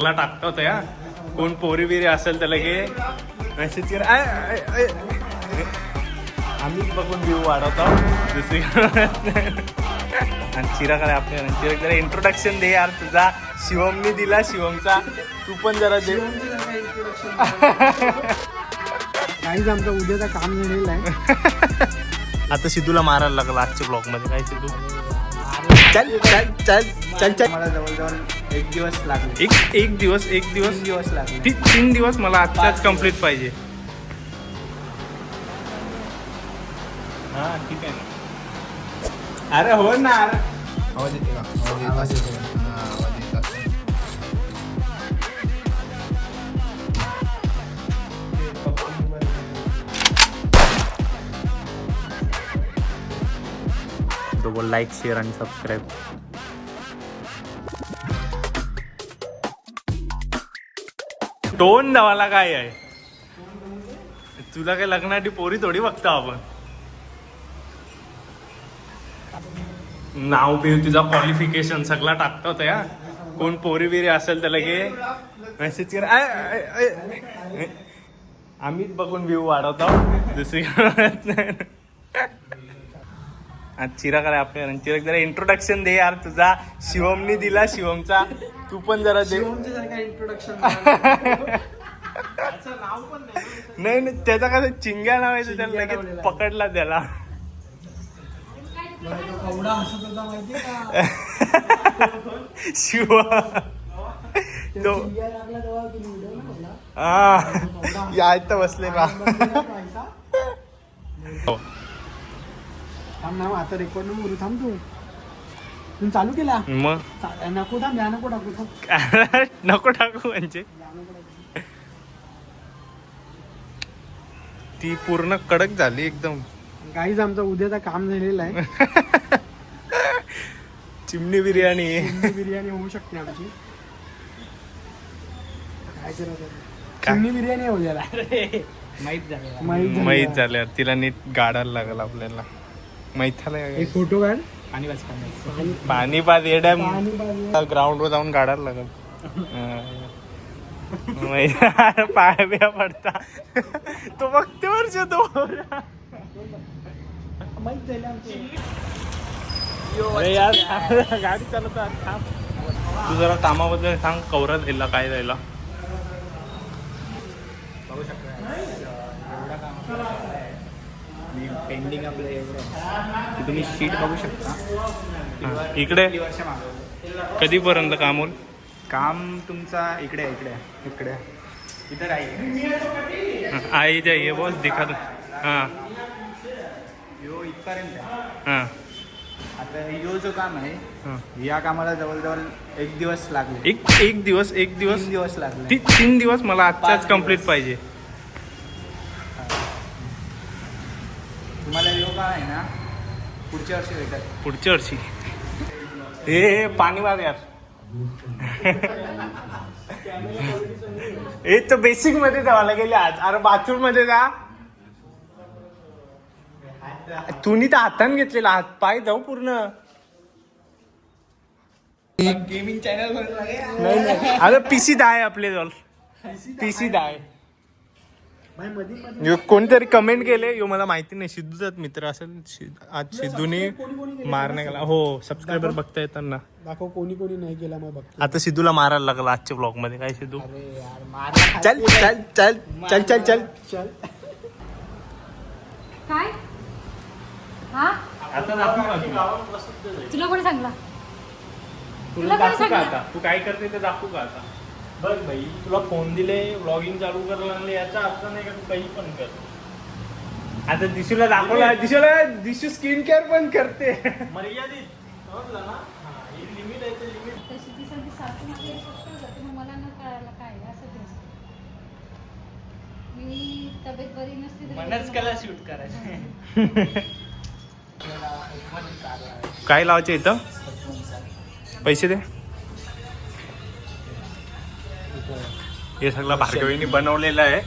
मला टाकता होता या कोण पोरी बिरी असेल त्याला की मेसेज कर आम्हीच बघून व्ह्यू वाढवतो दुसरी आणि चिराकडे आपल्या चिराक जरा इंट्रोडक्शन दे यार तुझा शिवमनी दिला शिवमचा तू पण जरा दे काहीच आमचं उद्याचं काम झालेलं आहे. आता सिद्धूला मारायला लागला आजच्या ब्लॉग मध्ये काय सिद्धू चल चल चल चल चल मला जवळजवळ एक दिवस लागले. एक दिवस लागले. 3 दिवस मला आजच्याच कम्प्लीट पाहिजे. हा ठीक आहे ना. अरे हो ना आवाज येते का? आवाज येते. तो लाईक शेअर आणि सबस्क्राईब. टोन दावाला काय आहे तुला काय लग्नाची पोरी थोडी बघतो आपण. नाव बिव तुझा क्वालिफिकेशन सगळा टाकता होता या कोण पोरी बिरी असेल त्याला की मेसेज कर आम्हीच बघून व्ह्यू वाढवतो दुसरी आज चिराकडे आपल्या चिराक जरा इंट्रोडक्शन दे यार तुझा शिवमनी दिला शिवमचा तू पण जरा दे. नाही नाही त्याचा कसं चिंग्या नावायचं त्याला लगेच पकडला त्याला. शिव तो यायचं बसले ना. थांब ना आता रेकॉर्ड नको थांब तू चालू केला मग नको थांब या नको टाकू नको टाकू म्हणजे ती पूर्ण कडक झाली एकदम. काहीच आमचं उद्याचं काम झालेलं आहे. चिमणी बिर्याणी बिर्याणी होऊ शकते आमची. काय करायचं चिमणी बिर्याणी आहे उद्याला. माहीत झाल्या तिला नीट गाडायला लागल आपल्याला. माहिती एक फोटो काढ पाणी पाच एडॅम ग्राउंड वर जाऊन गाडायला लागल. पाय बिया पडता तो बघते वर्ष तो यार गाडी चालवता थांब. तू जरा कामाबद्दल सांग कवरा दिला काय जायला. पेंडिंग आपलं एवढं की तुम्ही शीट बघू शकता. इकडे कधीपर्यंत काम होईल. काम तुमचा इकडे इकडे इथं राहील. आई जाइए बॉस दिखा दो. हां यो इथपर्यंत. हां आता यो जो काम आहे या कामाला जवळजवळ एक दिवस लागले. एक दिवस 3 दिवस लागले. 3 दिवस मला आजच्याच कम्प्लीट पाहिजे. तुम्हाला यो काम आहे ना पुढच्या वर्षी भेटत. पुढच्या वर्षी हे पाणी वाद यार. हे तर बेसिक मध्ये जावायला गेले आज. अरे बाथरूम मध्ये जा तुम्ही तर हाताने घेतलेला हात पाय जाऊ पूर्ण. गेमिंग चॅनल नाही अरे पीसी आहे आपले जवळ. पीसी आहे. कोणीतरी कमेंट केले यो मला माहिती नाही सिद्धूचाच मित्र असेल. आज सिद्धूने मारणे गेला हो सबस्क्रायबर बघता येताना दाखव कोणी नाही केला मग बघ. आता सिद्धूला मारायला लागला आजच्या ब्लॉग मध्ये. काय सिद्धू चल चल चल चल चल चल चल काय हा आता दाखव का तुला कोणी सांगला. तुला दाखवू का आता तू काय करते ते दाखवू का आता. बघ भाई तुला फोन दिले व्लॉगिंग चालू करायला लागले याचा अर्थ नाही का तू काही पण कर. आता दिशूला दाखवला दिशू स्किन केअर पण करते मर्यादित समजलं ना. लिमिट आहे ते लिमिट. तशी ती सगळी सासू माझी स्वस्त जाते मग मला न कळायला काय असं ते. मी तब्येत बरी नसते तरी मनच कला शूट करायचं. काय लावायचे इथं पैसे दे. हे सगळं भार्गवीने बनवलेलं आहे.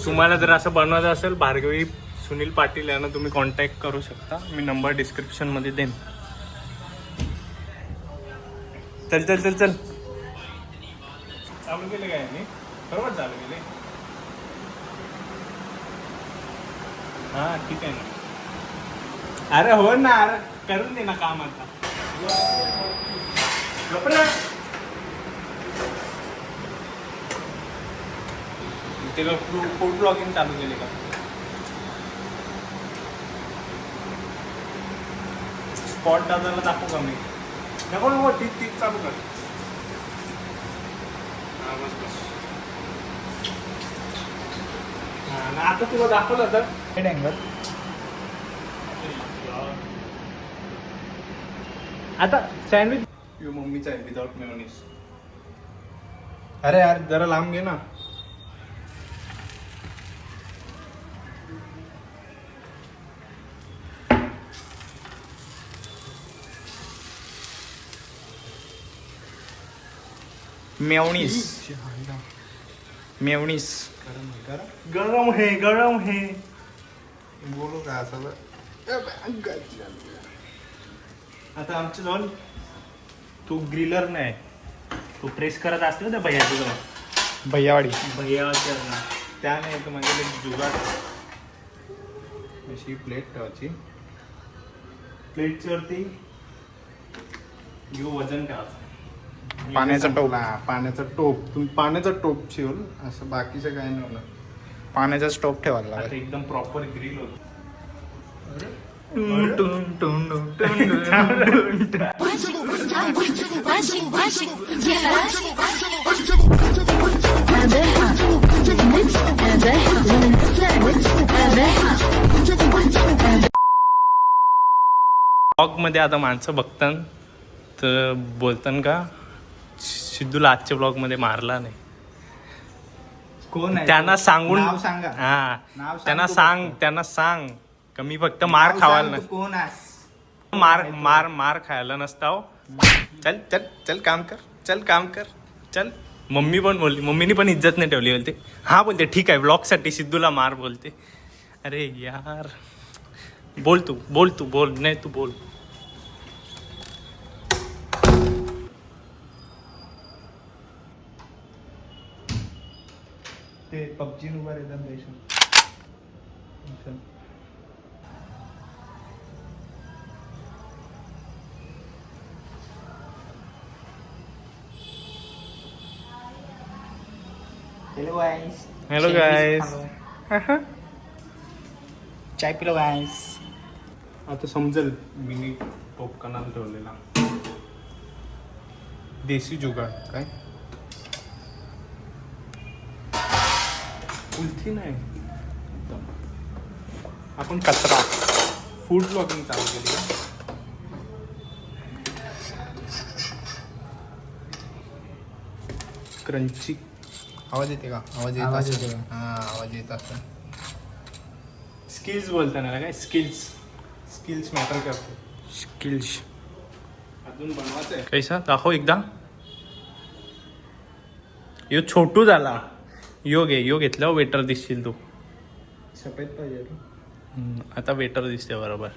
तुम्हाला जर असं बनवायचं असेल भार्गवी सुनील पाटील यांना तुम्ही कॉन्टॅक्ट करू शकता. मी नंबर डिस्क्रिप्शन मध्ये देईन. चल चल चल चल चालू केले काय मी बरोबर चालू केले. हा ठीक आहे ना. अरे हो ना, अरे करून दे ना काम आता. ते फूड ब्लॉगिंग चालू केले का? स्पॉट दादाला दाखवू का मी? नको नको, तीच तीच चालू कर. हा बस बस. हा ना, आता तुला दाखवलं तर हेड अँगल. आता सँडविच मम्मीचा आहे विदाउट मेयोनीज. अरे यार जरा लांब घे ना. मेवणीस मेवणीस गरम है गरम है. बोलू का असं. आता आमच्या जवळ तो ग्रिलर नाही, तो प्रेस करत असतो त्या भैयाच्या जवळ. भैयावाडी भैयाच्या त्या नाही तर म्हणजे एक जुगाड. अशी प्लेट ठेवायची. प्लेटवरती घेऊ वजन करायचं. पाण्याचा टोप. पाण्याचा टोप. तुम्ही पाण्याचा टोप ठेवल असं, बाकीचं काय नाही होणार. पाण्याचाच टोप ठेवायला आता एकदम प्रॉपर ग्रिल होतो. ब्लॉग मध्ये आता माणसं बघतात तर बोलतात का सिद्धूला आजच्या ब्लॉग मध्ये मारला नाही. कोण आहे? त्यांना सांगून नाव सांगा. हा नाव सांग त्यांना तू सांग फक्त. त्यांना सांग कमी फक्त मार नाव खावायला सांग नाही. तू कोण आहेस? मार खायला नसता हो. चल चल चल काम कर, चल काम कर, चल. मम्मी पण बोलली, मम्मीनी पण इज्जत नाही ठेवली. बोलते हा, बोलते ठीक आहे ब्लॉग साठी सिद्धूला मार. बोलते अरे यार बोल तू बोल नाही तू बोल. ते पबजी उभा एकदम देशात. हॅलो गाईस. हॅलो गाईस. चाय पिलो गाईस. आता समजेल मिनी पॉपकॉर्न ठेवलेला देसी जुगाड. काय उलथी नाही, आपण कचरा फूड ब्लॉगिंग चालू केली का? क्रंची आवाज येते का? आवाज येत आवाज असेल. येते का? हा आवाज येत असेल. स्किल्स बोलताना काय स्किल्स मॅटर करते. स्किल्स अजून बनवायचं आहे. कैसा दाखव एकदा. यो छोटू झाला. यो घेतल्यावर वेटर दिसशील तू. सफेद पाहिजे. आता वेटर दिसते बरोबर.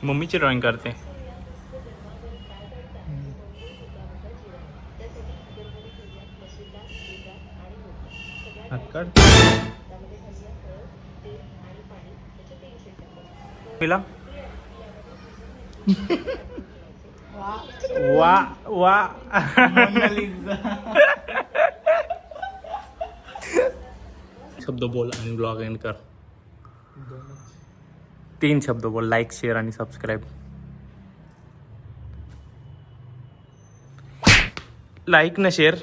मम्मीची ड्रॉइंग करते. वा वा शब्द बोल आणि ब्लॉग एंड कर. 3 शब्द बोल. लाईक, शेअर आणि सबस्क्राईब. लाईक ना शेअर.